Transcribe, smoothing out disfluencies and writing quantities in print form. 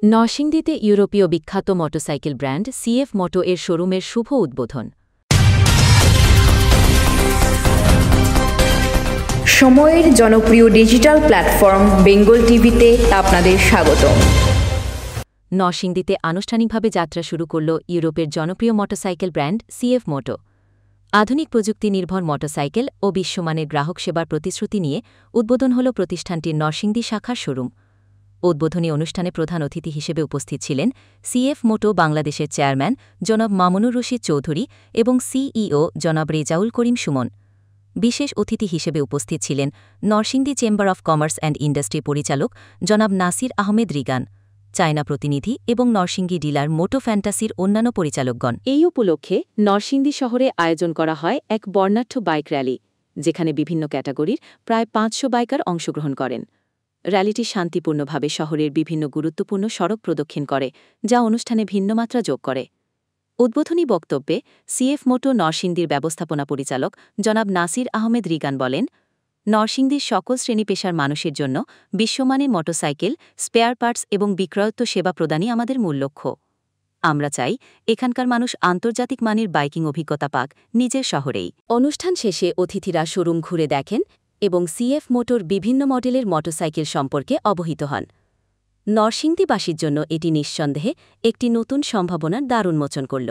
নরসিংদীতে ইউরোপীয় বিখ্যাত মোটরসাইকেল ব্র্যান্ড সিএফ মোটো এর শোরুমের শুভ উদ্বোধন। সময়ের জনপ্রিয় ডিজিটাল প্ল্যাটফর্ম বেঙ্গল টিভিতে আপনাদের স্বাগত। নরসিংদীতে আনুষ্ঠানিকভাবে যাত্রা শুরু করল ইউরোপের জনপ্রিয় মোটরসাইকেল ব্র্যান্ড সিএফ মোটো। আধুনিক প্রযুক্তি নির্ভর মোটরসাইকেল ও বিশ্বমানের গ্রাহক সেবার প্রতিশ্রুতি নিয়ে উদ্বোধন হল প্রতিষ্ঠানটির নরসিংদী শাখার শোরুম। উদ্বোধনী অনুষ্ঠানে প্রধান অতিথি হিসেবে উপস্থিত ছিলেন সিএফ মোটো বাংলাদেশের চেয়ারম্যান জনাব মামুনুর রশিদ চৌধুরী এবং সিইও জনাব রেজাউল করিম সুমন। বিশেষ অতিথি হিসেবে উপস্থিত ছিলেন Narsingdi chamber of commerce and industry পরিচালক জনাব নাসির আহমেদ রিগান, চায়না প্রতিনিধি এবং নরসিংদী ডিলার মোটো ফ্যান্টাসির অন্যান্য পরিচালকগণ। এই উপলক্ষে নরসিংদী শহরে আয়োজন করা হয় এক বর্ণাঢ্য বাইক র্যালি, যেখানে বিভিন্ন ক্যাটাগরির প্রায় 500 বাইকার অংশগ্রহণ করেন। র্যালিটি শান্তিপূর্ণভাবে শহরের বিভিন্ন গুরুত্বপূর্ণ সড়ক প্রদক্ষিণ করে, যা অনুষ্ঠানে ভিন্নমাত্রা যোগ করে। উদ্বোধনী বক্তব্যে সিএফ মোটো নরসিংদীর ব্যবস্থাপনা পরিচালক জনাব নাসির আহমেদ রিগান বলেন, নরসিংদীর সকল শ্রেণী পেশার মানুষের জন্য বিশ্বমানের মোটরসাইকেল, স্পেয়ার পার্টস এবং বিক্রয়োত্ত সেবা প্রদানই আমাদের মূল লক্ষ্য। আমরা চাই এখানকার মানুষ আন্তর্জাতিক মানের বাইকিং অভিজ্ঞতা পাক নিজের শহরেই। অনুষ্ঠান শেষে অতিথিরা শোরুম ঘুরে দেখেন এবং সিএফ মোটোর বিভিন্ন মডেলের মোটরসাইকেল সম্পর্কে অবহিত হন। নরসিংদীবাসীর জন্য এটি নিঃসন্দেহে একটি নতুন সম্ভাবনার দ্বার উন্মোচন করল।